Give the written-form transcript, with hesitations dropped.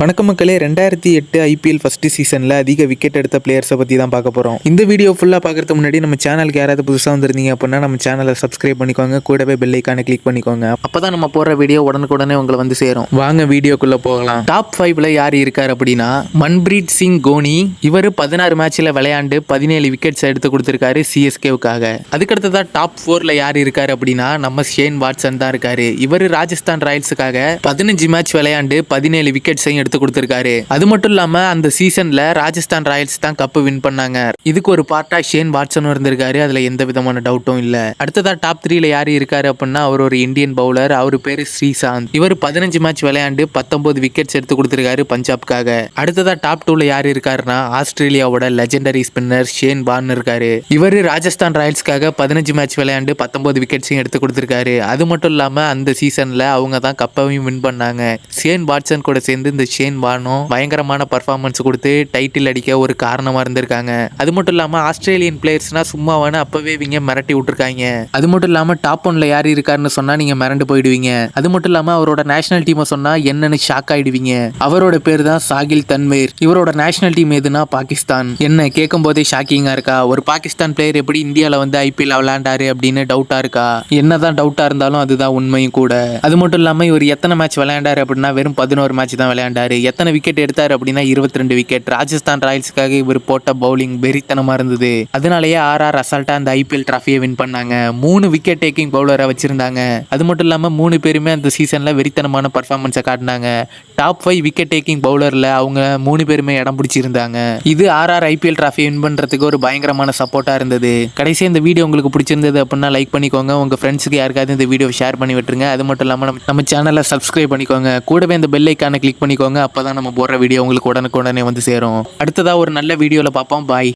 வணக்கம் மக்களே, 2008 IPL first சீசனில் அதிக விக்கெட் எடுத்த பிளேயர்ஸை பற்றி தான் பார்க்க போகிறோம். இந்த வீடியோ ஃபுல்லாக பார்க்கறதுக்கு முன்னாடி நம்ம சேனலுக்கு யாராவது புதுசாக வந்திருந்தீங்க அப்படின்னா நம்ம சேனலை சப்ஸ்கிரைப் பண்ணிக்கோங்க, கூடவே பெல் ஐக்கானை கிளிக் பண்ணிக்கோங்க. அப்போ தான் நம்ம போடுற வீடியோ உடனுக்குடனே உங்களை வந்து சேரும். வாங்க வீடியோக்குள்ளே போகலாம். டாப் 5ல் யார் இருக்கார் அப்படின்னா மன்பிரீத் சிங் கோனி. இவர் 16 மேட்ச்சில் விளையாண்டு 17 விக்கெட்ஸ் எடுத்து கொடுத்துருக்காரு சிஎஸ்கேவுக்காக. அதுக்கடுத்ததான் டாப் 4ல் யார் இருக்கார் அப்படின்னா நம்ம ஷேன் வாட்சன் தான் இருக்காரு. இவர் ராஜஸ்தான் ராயல்ஸுக்காக 15 மேட்ச் விளையாண்டு 17 விக்கெட்ஸையும் எடுத்து கொடுத்திருக்காரு. அது மட்டும் இல்லாம அந்த சீசன்ல ராஜஸ்தான் ராயல்ஸ் தான் கப் வின் பண்ணாங்க. இதுக்கு ஒரு பார்ட்டா ஷேன் வாட்சனும் இருந்திருக்காரு, அதுல எந்த விதமான டவுட்டும் இல்ல. அடுத்ததா டாப் 3ல யாரு இருக்காரு அப்படின்னா அவர் ஒரு இந்தியன் பவுலர். அவரு பேரு ஸ்ரீசாந்த். இவர் 15 மேட்ச் விளையாண்டு 19 விக்கெட்ஸ் எடுத்து கொடுத்திருக்காரு பஞ்சாப்காக. அடுத்ததா டாப் 2ல யாரு இருக்காருன்னா ஆஸ்திரேலியாவோட லெஜெண்டரி ஸ்பின்னர் ஷேன் வார்ன் இருக்காரு. இவர் ராஜஸ்தான் ராயல்ஸ்க்காக 15 மேட்ச் விளையாண்டு 19 விக்கெட்ஸையும் எடுத்து கொடுத்திருக்காரு. அது மட்டும் இல்லாம அந்த சீசன்ல அவங்க தான் கப்பையும் வின் பண்ணாங்க. ஷேன் வாட்சன் கூட சேர்ந்து இந்த ஷேன் வார்னும் பயங்கரமான பர்ஃபார்மன்ஸ் கொடுத்து டைட்டில் அடிக்க ஒரு காரணமா இருந்திருக்காங்க. அது மட்டும் இல்லாம ஆஸ்திரேலியன் பிளேயர்ஸ்னா சும்மாவான அப்பவே இவங்க மிரட்டி விட்டுருக்காங்க. அது மட்டும் இல்லாம டாப் 1ல யார் இருக்காருன்னு சொன்னா நீங்க மிரண்டு போயிடுவீங்க. அது மட்டும் இல்லாம அவரோட நேஷனல் டீமை சொன்னா என்னன்னு ஷாக் ஆயிடுவீங்க. அவரோட பேர் தான் சாகில் தன்வீர். இவரோட நேஷனல் டீம் எதுனா பாகிஸ்தான். என்ன கேட்கும் போதே ஷாக்கிங்கா இருக்கா? ஒரு பாகிஸ்தான் பிளேயர் எப்படி இந்தியாவில் வந்து ஐபிஎல் விளையாண்டாரு அப்படின்னு டவுட்டா இருக்கா? என்னதான் டவுட்டா இருந்தாலும் அதுதான் உண்மையும் கூட. அது மட்டும் இல்லாம இவர் எத்தனை மேட்ச் விளையாண்டாரு அப்படின்னா வெறும் 11 மேட்ச் தான் விளையாண்டாரு. எத்தனை விக்கெட் எடுத்தாரு அப்படின்னா 22 விக்கெட். ராஜஸ்தான் ராயல்ஸுக்காக இவர் போட்ட பவுலிங் வெறித்தனமா இருந்தது. அதனாலேயே ஆர்ஆர் அசால்ட்டா அந்த ஐபிஎல் டிராஃபியை வின் பண்ணாங்க. 3 விக்கெட் டேக்கிங் பவுலரை வச்சிருந்தாங்க. அது மட்டும் இல்லாம 3 பேருமே அந்த சீசன்ல வெறித்தனமான பர்ஃபார்மன்ஸை காட்டினாங்க. டாப் 5 விக்கெட் டேக்கிங் பவுலர்ல அவங்க 3 பேருமே இடம் பிடிச்சிருந்தாங்க. இது ஆர்ஆர் ஐபிஎல் டிராஃபி வின் பண்றதுக்கு ஒரு பயங்கரமான சப்போர்ட்டா இருந்தது. கடைசி இந்த வீடியோ உங்களுக்கு பிடிச்சிருந்தது அப்படின்னா லைக் பண்ணிக்கோங்க. உங்க ஃப்ரெண்ட்ஸுக்கு யாருக்காவது இந்த வீடியோ ஷேர் பண்ணி விட்டுருங்க. அது மட்டும் இல்லாம நம்ம சேனலை சப்ஸ்கிரைப் பண்ணிக்கோங்க. கூடவே இந்த பெல் ஐக்கானை கிளிக் பண்ணிக்கோங்க. அப்பதான் நம்ம போடுற வீடியோ உங்களுக்கு உடனுக்குடனே வந்து சேரும். அடுத்ததா ஒரு நல்ல வீடியோல பார்ப்போம். பாய்.